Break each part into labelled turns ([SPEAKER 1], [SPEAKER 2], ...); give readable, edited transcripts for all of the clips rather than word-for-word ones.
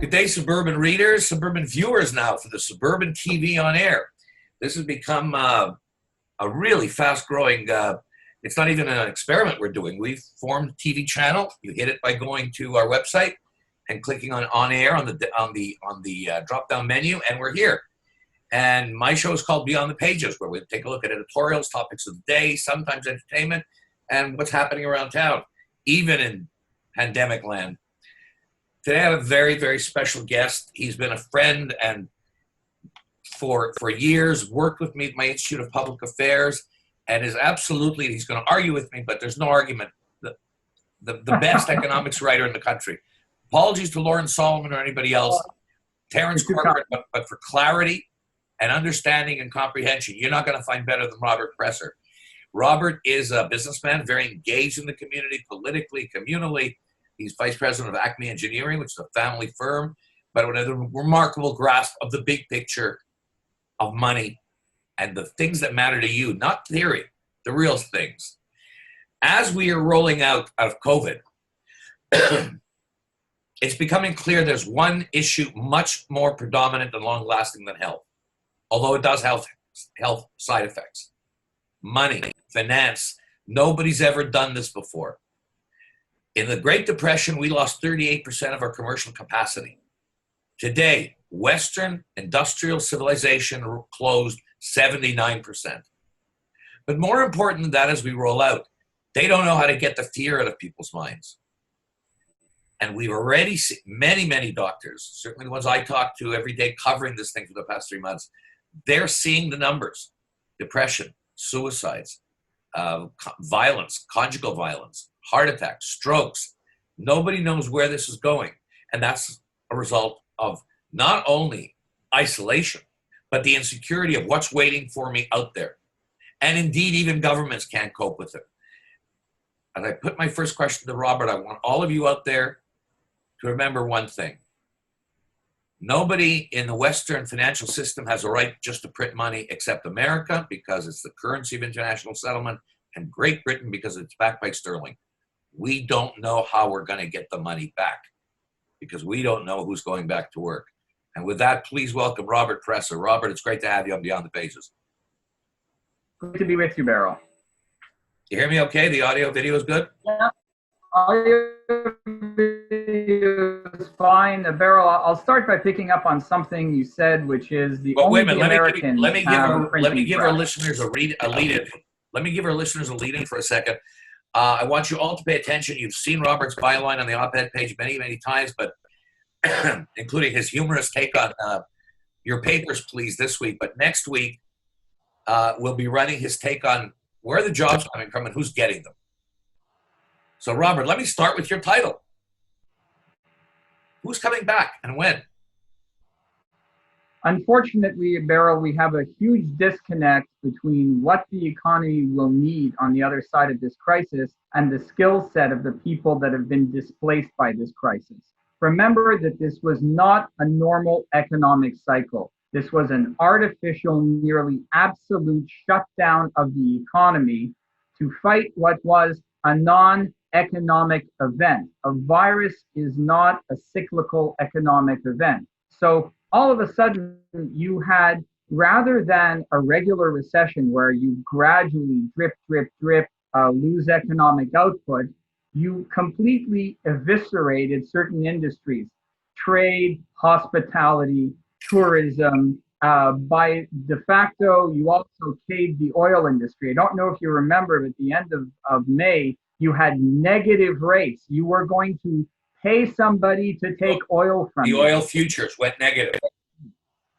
[SPEAKER 1] Good day, Suburban readers, Suburban viewers now for the Suburban TV on air. This has become a really fast-growing, it's not even an experiment we're doing. We've formed a TV channel. You hit it by going to our website and clicking on air on the drop-down menu, and we're here. And my show is called Beyond the Pages, where we take a look at editorials, topics of the day, sometimes entertainment, and what's happening around town, even in pandemic land. Today I have a very, very special guest. He's been a friend and for years, worked with me at my Institute of Public Affairs, and is absolutely, he's going to argue with me, but there's no argument, the best economics writer in the country. Apologies to Lauren Solomon or anybody else. Terrence Corcoran, but for clarity and understanding and comprehension, you're not going to find better than Robert Presser. Robert is a businessman, very engaged in the community, politically, communally. He's vice president of Acme Engineering, which is a family firm, but with a remarkable grasp of the big picture of money and the things that matter to you, not theory, the real things. As we are rolling out of COVID, it's becoming clear there's one issue much more predominant and long-lasting than health, although it does have health side effects. Money, finance. Nobody's ever done this before. In the Great Depression, we lost 38% of our commercial capacity. Today, Western industrial civilization closed 79%. But more important than that, as we roll out, they don't know how to get the fear out of people's minds. And we've already seen many doctors, certainly the ones I talk to every day covering this thing for the past 3 months, they're seeing the numbers: depression, suicides, violence, conjugal violence, heart attacks, strokes. Nobody knows where this is going. And that's a result of not only isolation, but the insecurity of what's waiting for me out there. And indeed, even governments can't cope with it. As I put my first question to Robert, I want all of you out there to remember one thing. Nobody in the Western financial system has a right just to print money except America, because it's the currency of international settlement, and Great Britain because it's backed by sterling. We don't know how we're going to get the money back because we don't know who's going back to work. And with that, please welcome Robert Presser. Robert, it's great to have you on Beyond the Pages.
[SPEAKER 2] Great to be with you, Beryl.
[SPEAKER 1] You hear me okay? The audio video is good?
[SPEAKER 2] Yeah, audio video is fine. Beryl, I'll start by picking up on something you said, which is the only Americans
[SPEAKER 1] let me give our listeners a lead-in. Let me give our listeners a lead-in for a second. I want you all to pay attention. You've seen Robert's byline on the op-ed page many times, but including his humorous take on your papers, please, this week. But next week, we'll be running his take on where the jobs coming from and who's getting them. So, Robert, let me start with your title. Who's coming back and when?
[SPEAKER 2] Unfortunately, Beryl, we have a huge disconnect between what the economy will need on the other side of this crisis and the skill set of the people that have been displaced by this crisis. Remember that this was not a normal economic cycle. This was an artificial, nearly absolute shutdown of the economy to fight what was a non-economic event. A virus is not a cyclical economic event. So all of a sudden, you had, rather than a regular recession where you gradually drip, lose economic output, you completely eviscerated certain industries: trade, hospitality, tourism. By de facto, you also caved the oil industry. I don't know if you remember, but at the end of May, you had negative rates. You were going to pay somebody to take oil from you.
[SPEAKER 1] The oil futures went negative.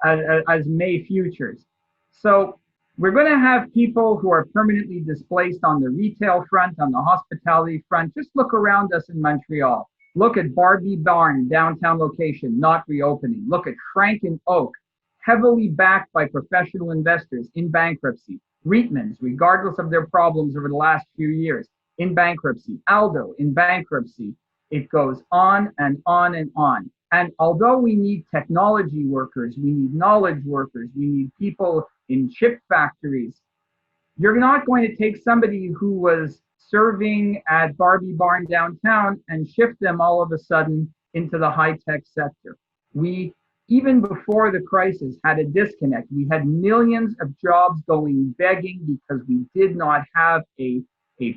[SPEAKER 2] As May futures. So we're going to have people who are permanently displaced on the retail front, on the hospitality front. Just look around us in Montreal. Look at Barbie Barn, downtown location, not reopening. Look at Frank and Oak, heavily backed by professional investors, in bankruptcy. Reitmans, regardless of their problems over the last few years, in bankruptcy. Aldo, in bankruptcy. It goes on and on and on. And although we need technology workers, we need knowledge workers, we need people in chip factories, you're not going to take somebody who was serving at Barbie Barn downtown and shift them all of a sudden into the high-tech sector. We, even before the crisis, had a disconnect. We had millions of jobs going begging because we did not have a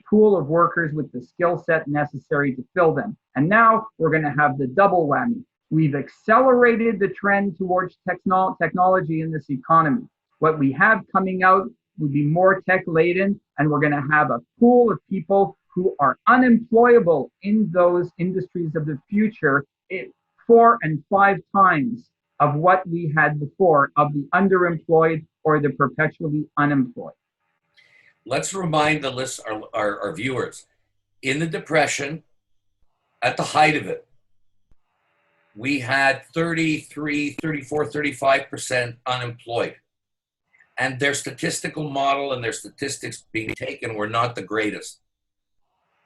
[SPEAKER 2] pool of workers with the skill set necessary to fill them. And now we're going to have the double whammy. We've accelerated the trend towards technology in this economy. What we have coming out would be more tech laden, and we're going to have a pool of people who are unemployable in those industries of the future 4 and 5 times of what we had before of the underemployed or the perpetually unemployed.
[SPEAKER 1] Let's remind the our viewers, in the Depression, at the height of it, we had 33, 34, 35% unemployed. And their statistical model and their statistics being taken were not the greatest.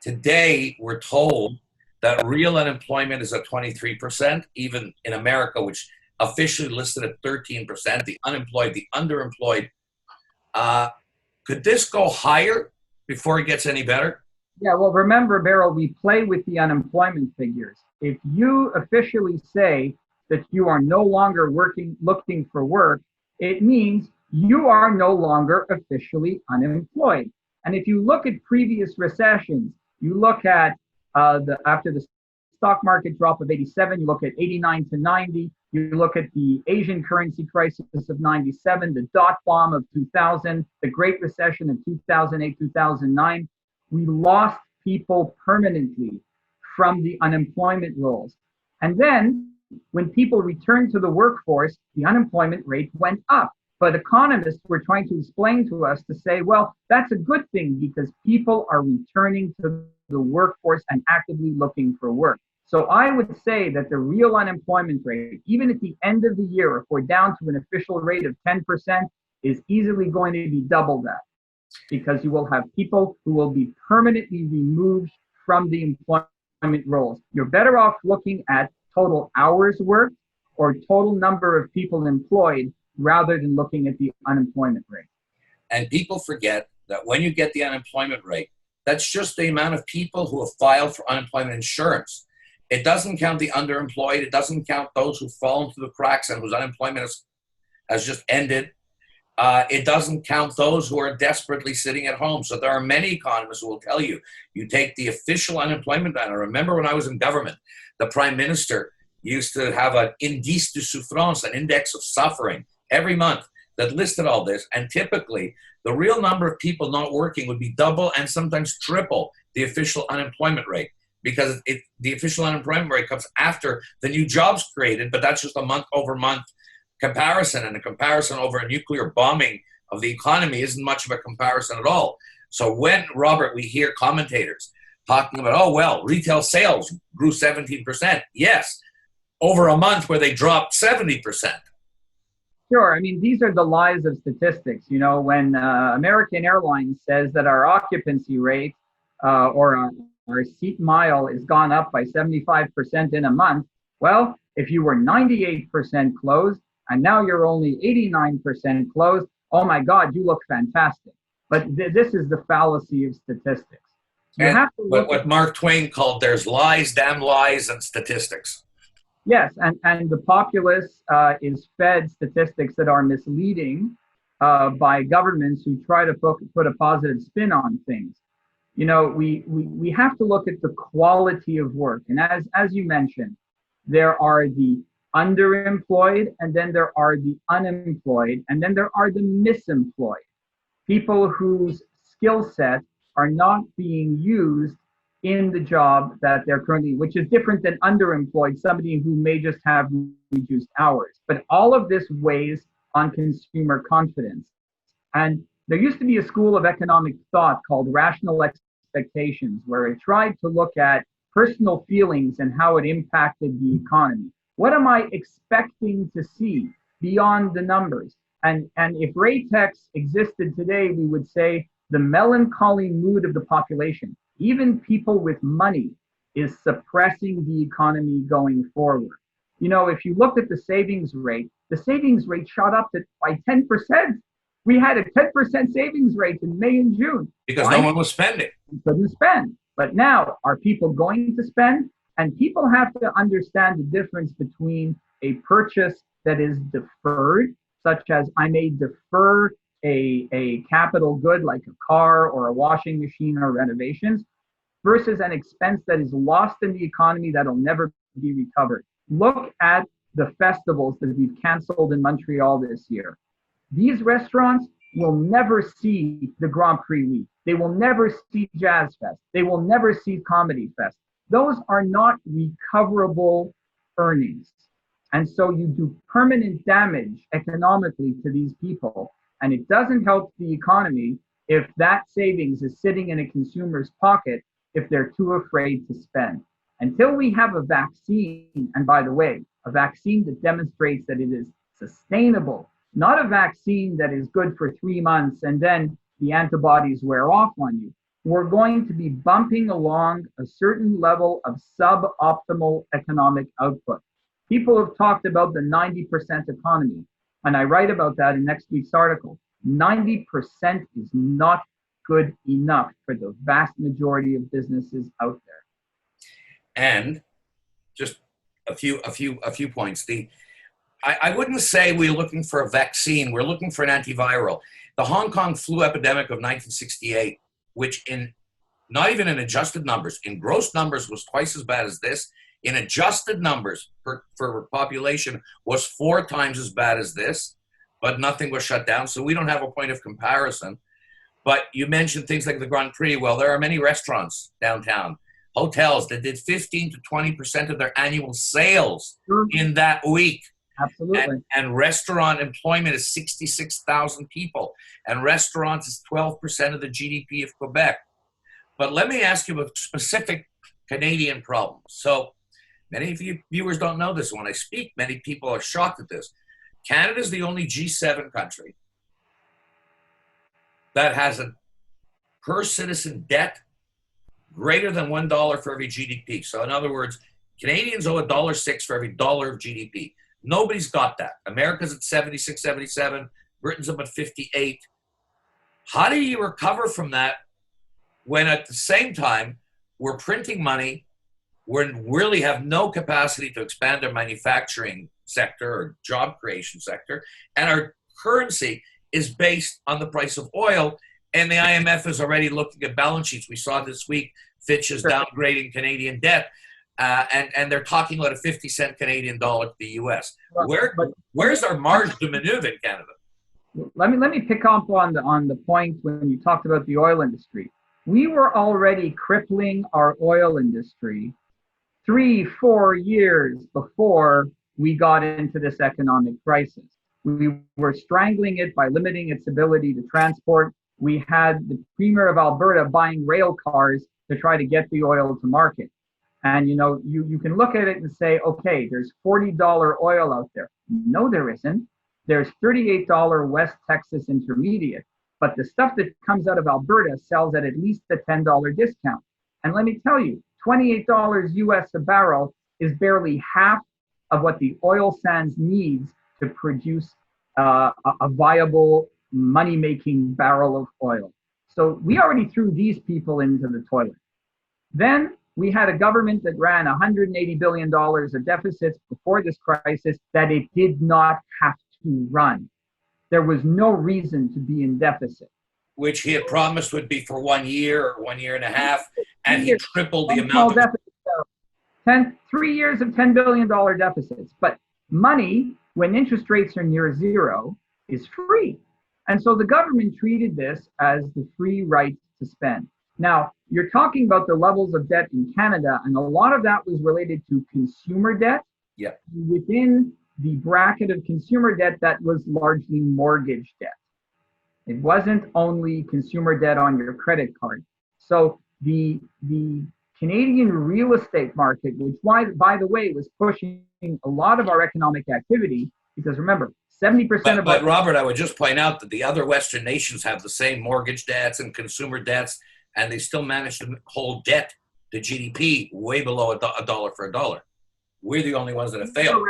[SPEAKER 1] Today, we're told that real unemployment is at 23%, even in America, which officially listed at 13%, the unemployed, the underemployed. Could this go higher before it gets any better?
[SPEAKER 2] Yeah, well, remember, Beryl, we play with the unemployment figures. If you officially say that you are no longer looking for work, it means you are no longer officially unemployed. And if you look at previous recessions, you look at after the stock market drop of 87, you look at 89 to 90, you look at the Asian currency crisis of 97, the dot bomb of 2000, the Great Recession of 2008, 2009, we lost people permanently from the unemployment rolls. And then when people returned to the workforce, the unemployment rate went up. But economists were trying to explain to us to say, well, that's a good thing because people are returning to the workforce and actively looking for work. So I would say that the real unemployment rate, even at the end of the year, if we're down to an official rate of 10%, is easily going to be double that, because you will have people who will be permanently removed from the employment roles. You're better off looking at total hours worked or total number of people employed rather than looking at the unemployment rate.
[SPEAKER 1] And people forget that when you get the unemployment rate, that's just the amount of people who have filed for unemployment insurance. It doesn't count the underemployed. It doesn't count those who've fallen through the cracks and whose unemployment has just ended. It doesn't count those who are desperately sitting at home. So there are many economists who will tell you, you take the official unemployment rate. I remember when I was in government, the prime minister used to have an indice de souffrance, an index of suffering, every month that listed all this. And typically, the real number of people not working would be double and sometimes triple the official unemployment rate, because the official unemployment rate comes after the new jobs created, but that's just a month-over-month comparison, and a comparison over a nuclear bombing of the economy isn't much of a comparison at all. So when, Robert, we hear commentators talking about, oh, well, retail sales grew 17%. Yes, over a month where they dropped 70%.
[SPEAKER 2] Sure. I mean, these are the lies of statistics. You know, when American Airlines says that our occupancy rate or our seat mile has gone up by 75% in a month, well, if you were 98% closed and now you're only 89% closed, oh my God, you look fantastic. But this is the fallacy of statistics. You
[SPEAKER 1] and
[SPEAKER 2] have to look
[SPEAKER 1] what Mark Twain called there's lies, damn lies, and statistics.
[SPEAKER 2] Yes, and the populace is fed statistics that are misleading by governments who try to put a positive spin on things. You know, we have to look at the quality of work. And as you mentioned, there are the underemployed, and then there are the unemployed, and then there are the misemployed. People whose skill sets are not being used in the job that they're currently, which is different than underemployed, somebody who may just have reduced hours. But all of this weighs on consumer confidence. And there used to be a school of economic thought called rational expectations, where it tried to look at personal feelings and how it impacted the economy. What am I expecting to see beyond the numbers? And if Raytex existed today, we would say the melancholy mood of the population, even people with money, is suppressing the economy going forward. You know, if you looked at the savings rate shot up by 10%. We had a 10% savings rate in May and June.
[SPEAKER 1] Because no one was spending.
[SPEAKER 2] Couldn't spend. But now, are people going to spend? And people have to understand the difference between a purchase that is deferred, such as I may defer a capital good like a car or a washing machine or renovations, versus an expense that is lost in the economy that'll never be recovered. Look at the festivals that we've canceled in Montreal this year. These restaurants will never see the Grand Prix Week. They will never see Jazz Fest. They will never see Comedy Fest. Those are not recoverable earnings. And so you do permanent damage economically to these people. And it doesn't help the economy if that savings is sitting in a consumer's pocket if they're too afraid to spend. Until we have a vaccine, and by the way, a vaccine that demonstrates that it is sustainable, not a vaccine that is good for 3 months and then the antibodies wear off on you, we're going to be bumping along a certain level of suboptimal economic output. People have talked about the 90% economy, and I write about that in next week's article. 90% is not good enough for the vast majority of businesses out there.
[SPEAKER 1] And just a few points. I wouldn't say we're looking for a vaccine. We're looking for an antiviral. The Hong Kong flu epidemic of 1968, which in not even in adjusted numbers, in gross numbers was twice as bad as this. In adjusted numbers for population was 4 times as bad as this, but nothing was shut down. So we don't have a point of comparison. But you mentioned things like the Grand Prix. Well, there are many restaurants downtown, hotels that did 15 to 20% of their annual sales in that week.
[SPEAKER 2] Absolutely.
[SPEAKER 1] And restaurant employment is 66,000 people. And restaurants is 12% of the GDP of Quebec. But let me ask you a specific Canadian problem. So many of you viewers don't know this. When I speak, many people are shocked at this. Canada is the only G7 country that has a per citizen debt greater than $1 for every GDP. So in other words, Canadians owe $1.06 for every dollar of GDP. Nobody's got that. America's at 76, 77. Britain's up at 58. How do you recover from that when at the same time we're printing money, we really have no capacity to expand our manufacturing sector or job creation sector, and our currency is based on the price of oil, and the IMF is already looking at balance sheets. We saw this week Fitch is downgrading Canadian debt, and they're talking about a 50-cent Canadian dollar to the U.S. Where's our marge to maneuver in Canada?
[SPEAKER 2] Let me pick up on the point when you talked about the oil industry. We were already crippling our oil industry 3-4 years before we got into this economic crisis. We were strangling it by limiting its ability to transport. We had the Premier of Alberta buying rail cars to try to get the oil to market. And you can look at it and say, okay, there's $40 oil out there. No, there isn't. There's $38 West Texas Intermediate. But the stuff that comes out of Alberta sells at least a $10 discount. And let me tell you, $28 US a barrel is barely half of what the oil sands needs to produce a viable money-making barrel of oil. So we already threw these people into the toilet. Then we had a government that ran $180 billion of deficits before this crisis that it did not have to run. There was no reason to be in deficit.
[SPEAKER 1] Which he had promised would be for 1 year or 1.5 years, and he tripled the amount of
[SPEAKER 2] 3 years of $10 billion deficits. But money, when interest rates are near zero, is free. And so the government treated this as the free right to spend. Now, you're talking about the levels of debt in Canada, and a lot of that was related to consumer debt.
[SPEAKER 1] Yeah. Within
[SPEAKER 2] the bracket of consumer debt, that was largely mortgage debt. It wasn't only consumer debt on your credit card. So the Canadian real estate market, which, by the way, was pushing a lot of our economic activity, because remember, 70% of...
[SPEAKER 1] But Robert, I would just point out that the other Western nations have the same mortgage debts and consumer debts, and they still manage to hold debt to GDP way below a dollar for a dollar. We're the only ones that have failed.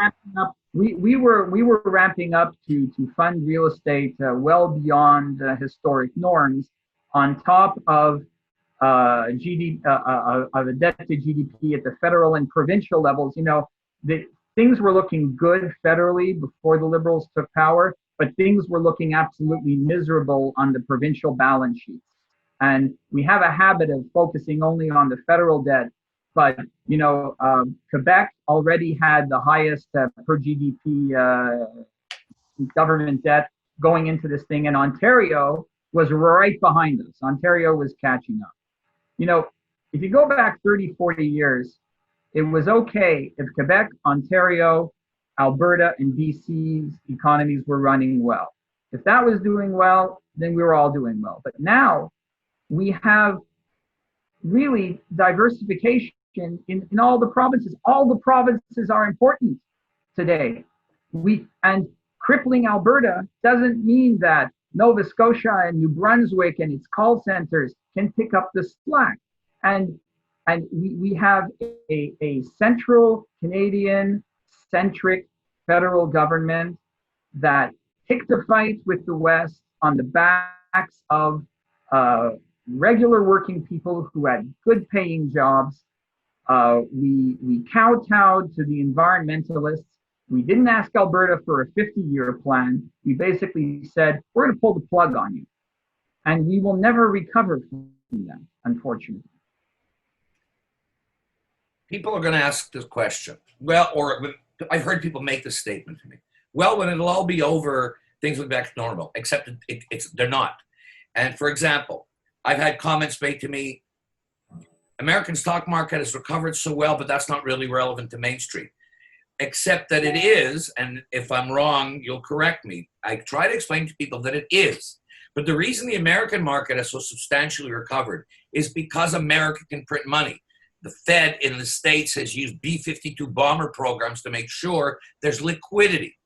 [SPEAKER 2] We were ramping up to fund real estate well beyond historic norms, on top of a debt to GDP at the federal and provincial levels. things were looking good federally before the Liberals took power, but things were looking absolutely miserable on the provincial balance sheets. And we have a habit of focusing only on the federal debt, but Quebec already had the highest per GDP government debt going into this thing, and Ontario was right behind us. Ontario was catching up. If you go back 30, 40 years, it was okay if Quebec, Ontario, Alberta, and BC's economies were running well. If that was doing well, then we were all doing well. But now we have really diversification in all the provinces. All the provinces are important today. And crippling Alberta doesn't mean that Nova Scotia and New Brunswick and its call centers can pick up the slack. And we have a central Canadian centric federal government that picked a fight with the West on the backs of regular working people who had good paying jobs. We kowtowed to the environmentalists. We didn't ask Alberta for a 50-year plan. We basically said, we're going to pull the plug on you. And we will never recover from that, unfortunately.
[SPEAKER 1] People are going to ask this question. Well, or I've heard people make this statement to me. Well, when it'll all be over, things will be back to normal, except they're not. And for example, I've had comments made to me, American stock market has recovered so well, but that's not really relevant to Main Street. Except that it is, and if I'm wrong, you'll correct me. I try to explain to people that it is. But the reason the American market has so substantially recovered is because America can print money. The Fed in the States has used B-52 bomber programs to make sure there's liquidity.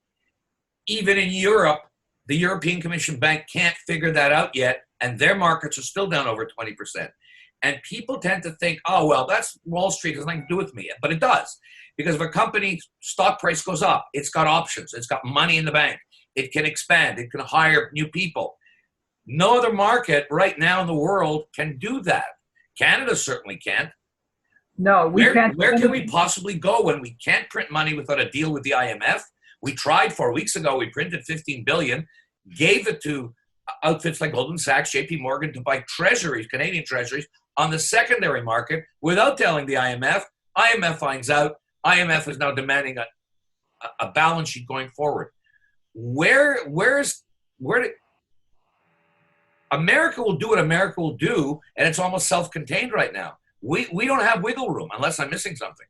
[SPEAKER 1] Even in Europe, the European Commission Bank can't figure that out yet, and their markets are still down over 20%. And people tend to think, oh, well, that's Wall Street, has nothing to do with me. But it does. Because if a company's stock price goes up, it's got options. It's got money in the bank. It can expand. It can hire new people. No other market right now in the world can do that. Canada certainly can't.
[SPEAKER 2] No, we can't.
[SPEAKER 1] Where can we possibly go when we can't print money without a deal with the IMF? We tried 4 weeks ago. We printed $15 billion, gave it to outfits like Goldman Sachs, JP Morgan to buy treasuries, Canadian treasuries, on the secondary market without telling the IMF. IMF finds out. IMF is now demanding a balance sheet going forward. Where did America will do what America will do, and it's almost self-contained right now. We don't have wiggle room unless I'm missing something.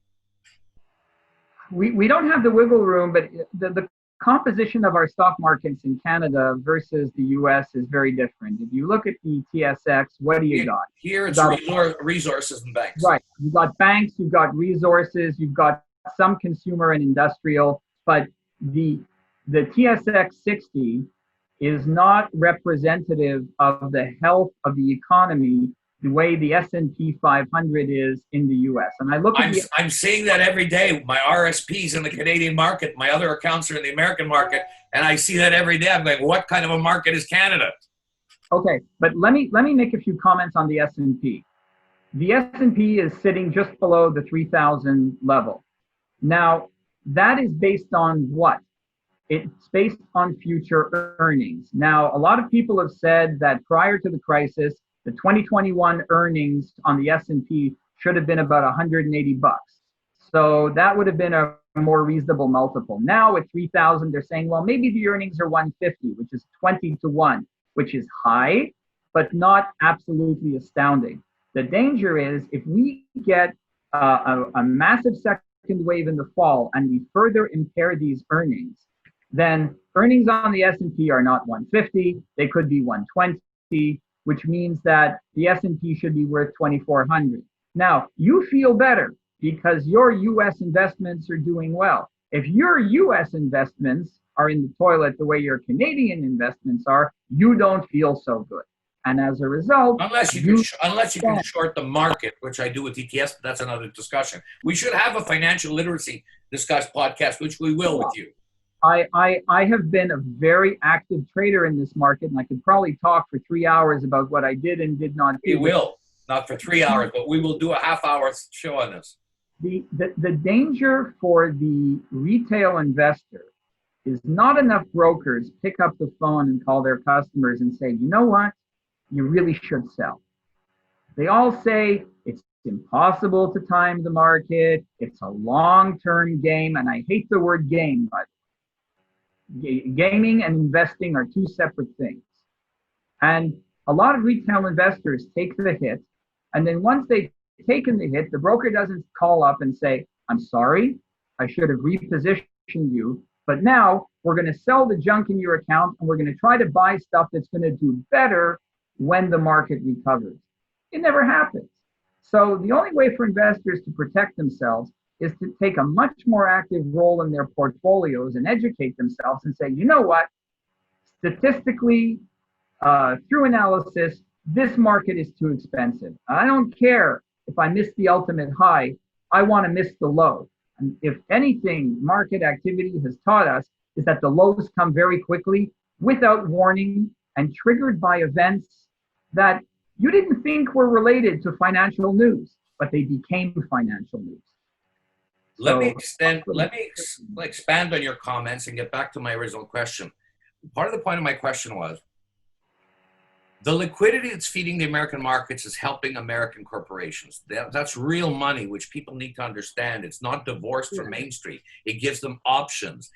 [SPEAKER 2] We don't have the wiggle room, but the composition of our stock markets in Canada versus the US is very different. If you look at the TSX, what do you got?
[SPEAKER 1] Here it's resources and banks.
[SPEAKER 2] Right. You've got banks, you've got resources, you've got some consumer and industrial, but the TSX 60 is not representative of the health of the economy the way the S&P 500 is in the US. And
[SPEAKER 1] I'm seeing that every day. My RSPs in the Canadian market, my other accounts are in the American market, and I see that every day. I'm like, what kind of a market is Canada?
[SPEAKER 2] Okay, but let me make a few comments on the S&P. The S&P is sitting just below the 3,000 level. Now, that is based on what? It's based on future earnings. Now, a lot of people have said that prior to the crisis, the 2021 earnings on the S&P should have been about 180 bucks. So that would have been a more reasonable multiple. Now at 3,000, they're saying, well, maybe the earnings are 150, which is 20 to 1, which is high, but not absolutely astounding. The danger is if we get a massive second wave in the fall and we further impair these earnings, then earnings on the S&P are not 150, they could be 120, which means that the S&P should be worth 2,400. Now, you feel better because your US investments are doing well. If your US investments are in the toilet the way your Canadian investments are, you don't feel so good. And as a result,
[SPEAKER 1] unless you can short the market, which I do with ETFs, but that's another discussion. We should have a financial literacy podcast, which we will with you.
[SPEAKER 2] I have been a very active trader in this market, and I could probably talk for 3 hours about what I did and did not do.
[SPEAKER 1] We will, not for 3 hours, but we will do a half-hour show on this.
[SPEAKER 2] The danger for the retail investor is not enough brokers pick up the phone and call their customers and say, you know what, you really should sell. They all say it's impossible to time the market, it's a long-term game, and I hate the word game, but gaming and investing are two separate things. And a lot of retail investors take the hit, and then once they've taken the hit, the broker doesn't call up and say, I'm sorry, I should have repositioned you, but now we're going to sell the junk in your account and we're going to try to buy stuff that's going to do better when the market recovers. It never happens. So the only way for investors to protect themselves is to take a much more active role in their portfolios and educate themselves and say, you know what, statistically, through analysis, this market is too expensive. I don't care if I miss the ultimate high, I want to miss the low. And if anything, market activity has taught us is that the lows come very quickly without warning and triggered by events that you didn't think were related to financial news, but they became financial news.
[SPEAKER 1] Let me expand on your comments and get back to my original question. Part of the point of my question was, the liquidity that's feeding the American markets is helping American corporations. That's real money, which people need to understand. It's not divorced from Main Street. It gives them options.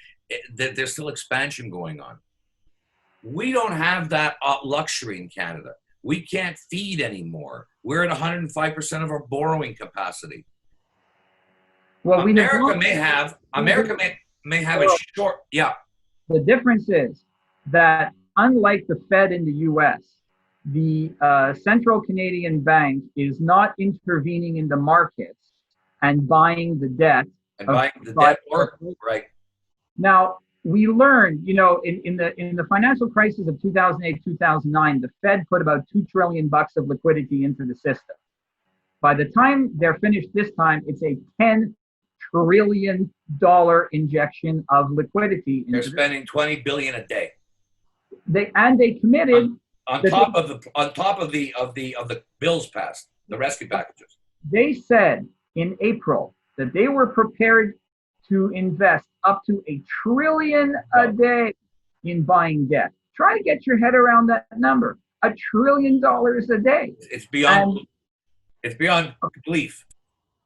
[SPEAKER 1] There's still expansion going on. We don't have that luxury in Canada. We can't feed anymore. We're at 105% of our borrowing capacity.
[SPEAKER 2] Well,
[SPEAKER 1] America may have a short, yeah.
[SPEAKER 2] The difference is that unlike the Fed in the US, the Central Canadian Bank is not intervening in the markets and buying the debt.
[SPEAKER 1] Right.
[SPEAKER 2] Now, we learned, in the financial crisis of 2008, 2009, the Fed put about $2 trillion of liquidity into the system. By the time they're finished this time, it's a $10 trillion injection of liquidity.
[SPEAKER 1] They're spending $20 billion a day.
[SPEAKER 2] They committed
[SPEAKER 1] on top of the bills passed, the rescue packages.
[SPEAKER 2] They said in April that they were prepared to invest up to $1 trillion a day in buying debt. Try to get your head around that number. $1 trillion a day.
[SPEAKER 1] It's beyond belief.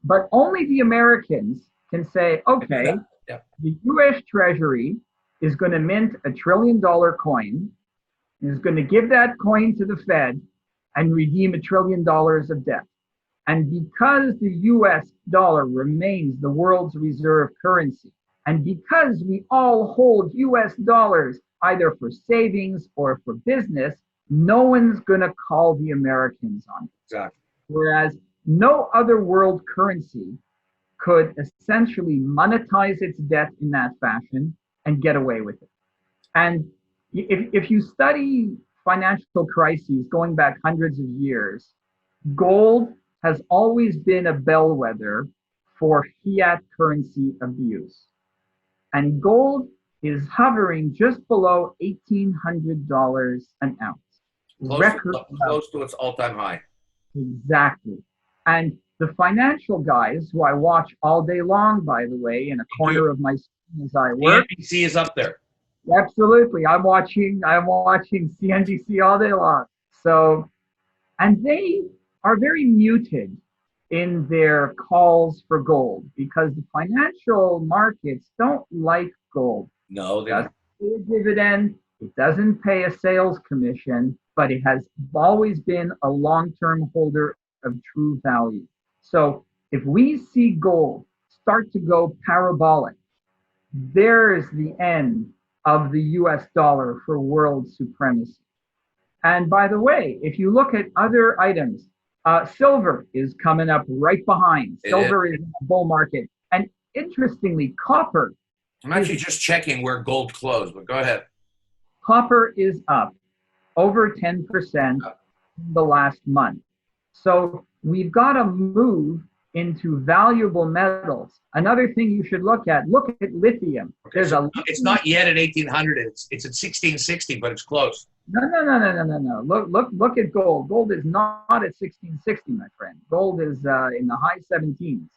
[SPEAKER 2] But only the Americans can say, okay, the US Treasury is going to mint $1 trillion coin, is going to give that coin to the Fed and redeem $1 trillion of debt. And because the US dollar remains the world's reserve currency, and because we all hold US dollars either for savings or for business, no one's going to call the Americans on it.
[SPEAKER 1] Exactly.
[SPEAKER 2] Whereas no other world currency could essentially monetize its debt in that fashion and get away with it. And if you study financial crises going back hundreds of years, gold has always been a bellwether for fiat currency abuse. And gold is hovering just below $1,800 an ounce.
[SPEAKER 1] Close to its all-time high.
[SPEAKER 2] Exactly. And the financial guys, who I watch all day long, by the way, in a corner of my screen as I work.
[SPEAKER 1] CNBC is up there.
[SPEAKER 2] Absolutely. I'm watching CNBC all day long. So, and they are very muted in their calls for gold because the financial markets don't like gold.
[SPEAKER 1] No, they
[SPEAKER 2] don't pay a dividend. It doesn't pay a sales commission, but it has always been a long-term holder of true value. So if we see gold start to go parabolic, there's the end of the US dollar for world supremacy. And by the way, if you look at other items, silver is coming up right behind. Silver is in a bull market. And interestingly, copper.
[SPEAKER 1] I'm actually just checking where gold closed, but go ahead.
[SPEAKER 2] Copper is up over 10% in the last month. So we've got to move into valuable metals. Another thing you should look at lithium.
[SPEAKER 1] Okay, it's not yet at 1800. It's at 1660, but it's close.
[SPEAKER 2] No. Look at gold. Gold is not at 1660, my friend. Gold is in the high 17s.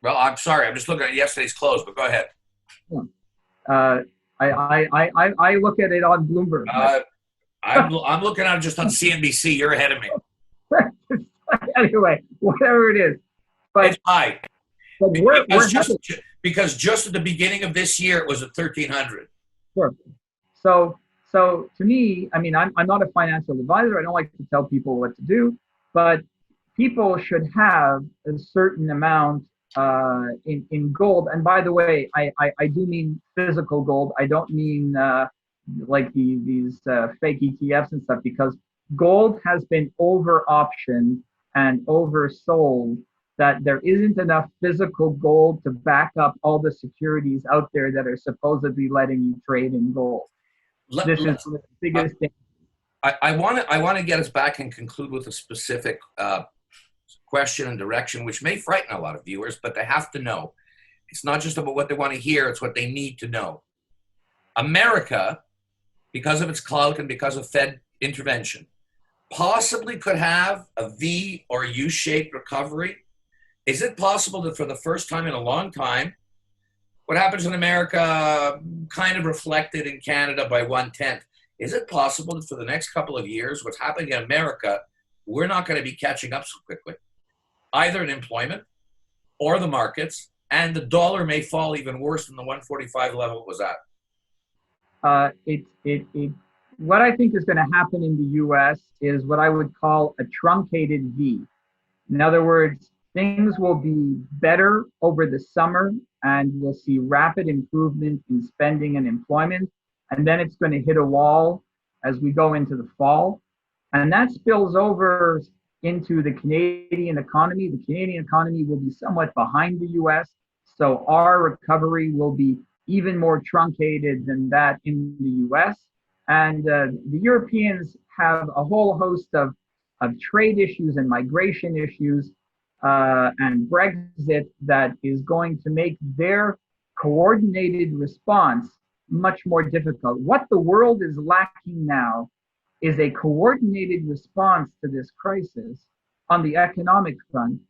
[SPEAKER 1] Well, I'm sorry. I'm just looking at yesterday's close, but go ahead.
[SPEAKER 2] Uh, I look at it on Bloomberg.
[SPEAKER 1] I'm looking at it just on CNBC. You're ahead of me.
[SPEAKER 2] Anyway, whatever it is, but
[SPEAKER 1] It's high.
[SPEAKER 2] but
[SPEAKER 1] Because just at the beginning of this year, it was at 1,300.
[SPEAKER 2] sure. So to me, I mean, I'm not a financial advisor. I don't like to tell people what to do, but people should have a certain amount in gold. And by the way, I do mean physical gold. I don't mean like these fake ETFs and stuff, because gold has been over optioned and oversold, that there isn't enough physical gold to back up all the securities out there that are supposedly letting you trade in gold. This is the biggest thing.
[SPEAKER 1] I want to get us back and conclude with a specific question and direction, which may frighten a lot of viewers, but they have to know. It's not just about what they want to hear, it's what they need to know. America, because of its clout and because of Fed intervention, possibly could have a V or U-shaped recovery. Is it possible that for the first time in a long time, what happens in America kind of reflected in Canada by 1/10? Is it possible that for the next couple of years, what's happening in America, we're not going to be catching up so quickly, either in employment or the markets, and the dollar may fall even worse than the 145 level it was at?
[SPEAKER 2] What I think is going to happen in the U.S. is what I would call a truncated V. In other words, things will be better over the summer, and we'll see rapid improvement in spending and employment. And then it's going to hit a wall as we go into the fall. And that spills over into the Canadian economy. The Canadian economy will be somewhat behind the US. So our recovery will be even more truncated than that in the US. And the Europeans have a whole host of trade issues and migration issues and Brexit that is going to make their coordinated response much more difficult. What the world is lacking now is a coordinated response to this crisis on the economic front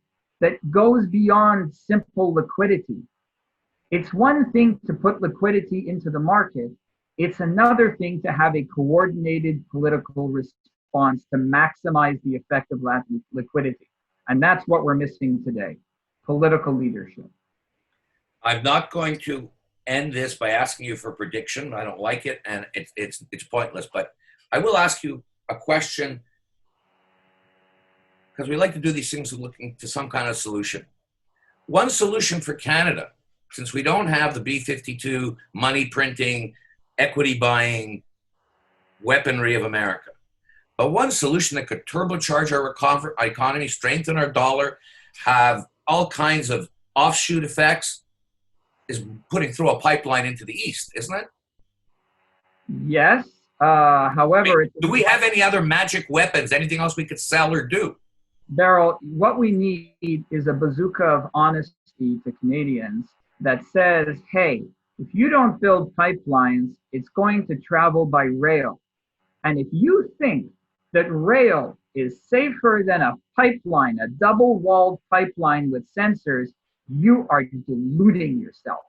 [SPEAKER 2] that goes beyond simple liquidity. It's one thing to put liquidity into the market. It's another thing to have a coordinated political response to maximize the effect of that liquidity. And that's what we're missing today, political leadership.
[SPEAKER 1] I'm not going to end this by asking you for a prediction. I don't like it, and it's pointless. But I will ask you a question, because we like to do these things looking to some kind of solution. One solution for Canada, since we don't have the B-52 money printing, equity buying weaponry of America, but one solution that could turbocharge our economy, strengthen our dollar, have all kinds of offshoot effects, is putting through a pipeline into the east, isn't it?
[SPEAKER 2] Yes. However,
[SPEAKER 1] do we have any other magic weapons? Anything else we could sell or do?
[SPEAKER 2] Beryl, what we need is a bazooka of honesty to Canadians that says, hey, if you don't build pipelines, it's going to travel by rail. And if you think that rail is safer than a pipeline, a double-walled pipeline with sensors, you are deluding yourself.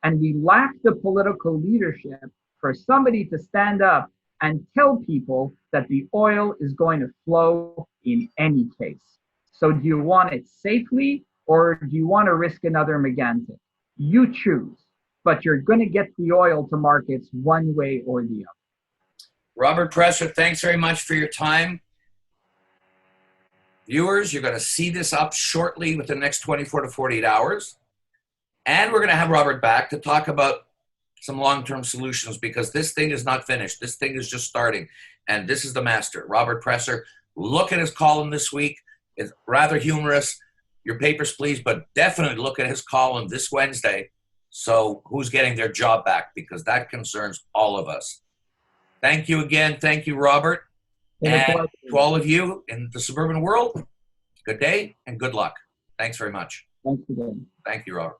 [SPEAKER 2] And we lack the political leadership for somebody to stand up and tell people that the oil is going to flow in any case. So do you want it safely, or do you want to risk another Megantic? You choose, but you're going to get the oil to markets one way or the other.
[SPEAKER 1] Robert Presser, thanks very much for your time. Viewers, you're going to see this up shortly within the next 24 to 48 hours. And we're going to have Robert back to talk about some long-term solutions, because this thing is not finished. This thing is just starting. And this is the master, Robert Presser. Look at his column this week. It's rather humorous. Your papers, please, but definitely look at his column this Wednesday. So who's getting their job back? Because that concerns all of us. Thank you again. Thank you, Robert. And to all of you in the suburban world, good day and good luck. Thanks very much.
[SPEAKER 2] Thanks again.
[SPEAKER 1] Thank you, Robert.